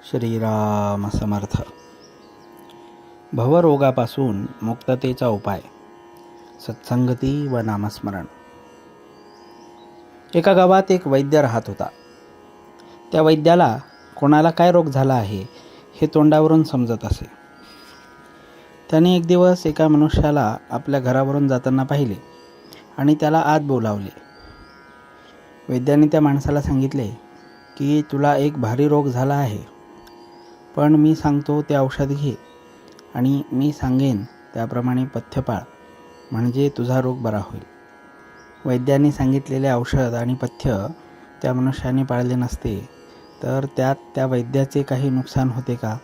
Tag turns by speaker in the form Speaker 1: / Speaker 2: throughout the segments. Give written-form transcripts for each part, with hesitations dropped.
Speaker 1: श्रीराम समर्थ. भवरोगापासून मुक्ततेचा उपाय सत्संगती व नामस्मरण. एका गावात एक वैद्य राहत होता. त्या वैद्याला कोणाला काय रोग झाला आहे हे तोंडावरून समजत असे. त्याने एक दिवस एका मनुष्याला आपल्या घरावरून जाताना पाहिले आणि त्याला आत बोलावले. वैद्याने त्या माणसाला सांगितले की तुला एक भारी रोग झाला आहे, पण मी सांगतो ते औषध घे आणि मी सांगेन त्याप्रमाणे पथ्य पाळ, म्हणजे तुझा रोग बरा होईल. वैद्याने सांगितलेले औषध आणि पथ्य त्या मनुष्याने पाळले नसते तर त्यात त्या वैद्याचे काही नुकसान होते का?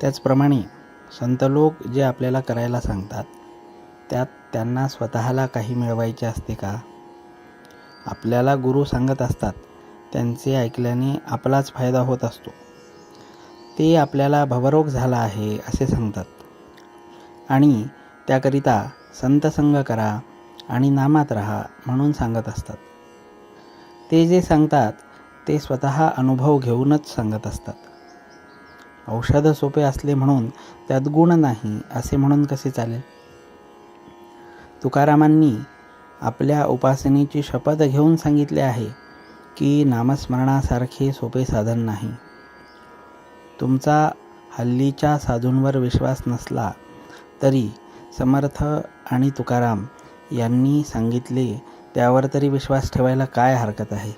Speaker 1: त्याचप्रमाणे संत लोक जे आपल्याला करायला सांगतात त्यात त्यांना स्वतःला काही मिळवायचे असते का? आपल्याला गुरु सांगत असतात त्यांचे ऐकल्याने आपलाच फायदा होत असतो. ते आपल्याला भवरोग झाला आहे असे सांगतात आणि त्याकरिता संतसंग करा आणि नामात राहा म्हणून सांगत असतात. ते जे सांगतात ते स्वतः अनुभव घेऊनच सांगत असतात. औषध सोपे असले म्हणून त्यात गुण नाही असे म्हणून कसे चालेल? तुकारामांनी आपल्या उपासनेची शपथ घेऊन सांगितले आहे की नामस्मरणासारखे सोपे साधन नाही. तुमचा हल्लीच्या साधूंवर विश्वास नसला तरी समर्थ आणि तुकाराम यांनी सांगितले त्यावर तरी विश्वास ठेवायला काय हरकत आहे?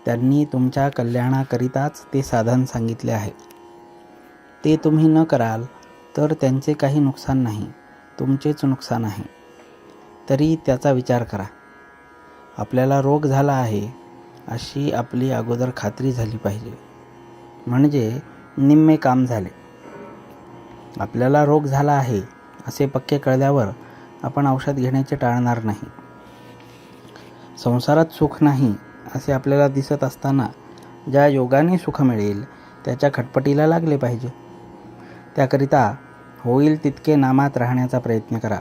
Speaker 1: त्यांनी तुमच्या कल्याणाकरिताच ते साधन सांगितले आहे. ते तुम्ही न कराल तर त्यांचे काही नुकसान नाही, तुमचेच नुकसान आहे. तरी त्याचा विचार करा. आपल्याला रोग झाला आहे अशी आपली अगोदर खात्री झाली पाहिजे, म्हणजे निम्मे काम झाले. आपल्याला रोग झाला आहे असे पक्के कळल्यावर आपण औषध घेण्याचे टाळणार नाही. संसारात सुख नाही असे आपल्याला दिसत असताना ज्या योगाने सुख मिळेल त्याच्या खटपटीला लागले पाहिजे. त्याकरिता होईल तितके नामात राहण्याचा प्रयत्न करा,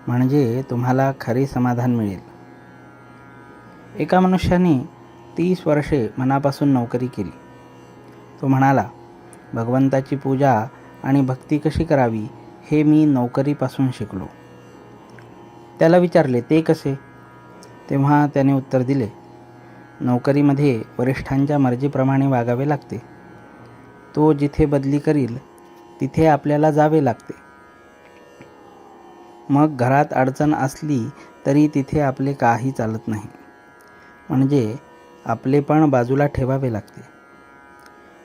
Speaker 1: म्हणजे तुम्हाला खरे समाधान मिळेल. एका मनुष्याने 30 वर्षे मनापासून नोकरी केली. तो म्हणाला, भगवंताची पूजा आणि भक्ती कशी करावी हे मी नोकरीपासून शिकलो. त्याला विचारले ते कसे? तेव्हा त्याने उत्तर दिले, नोकरीमध्ये वरिष्ठांच्या मर्जीप्रमाणे वागावे लागते. तो जिथे बदली करील तिथे आपल्याला जावे लागते. मग घरात अडचण असली तरी तिथे आपले काही चालत नाही, म्हणजे आपले पण बाजूला ठेवावे लागते.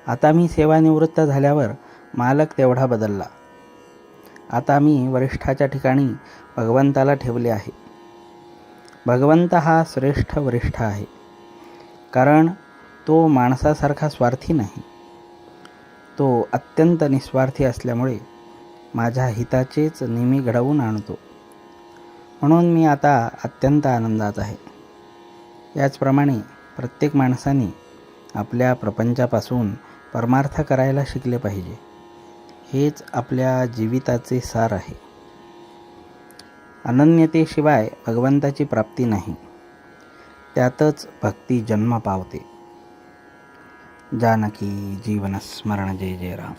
Speaker 1: आता मी सेवानिवृत्त झाल्यावर मालक तेवढा बदलला. आता मी वरिष्ठाच्या ठिकाणी भगवंताला ठेवले आहे. भगवंत हा श्रेष्ठ वरिष्ठ आहे, कारण तो माणसासारखा स्वार्थी नाही. तो अत्यंत निस्वार्थी असल्यामुळे माझ्या हिताचेच नेहमी घडवून आणतो. म्हणून मी आता अत्यंत आनंदात आहे. याचप्रमाणे प्रत्येक माणसाने आपल्या प्रपंचापासून परमार्थ करायला शिकले पाहिजे. हेच आपल्या जीविताचे सार आहे. अनन्यतेशिवाय भगवंताची प्राप्ती नाही. त्यातच भक्ती जन्म पावते. जानकी जीवन स्मरण जय जय राम.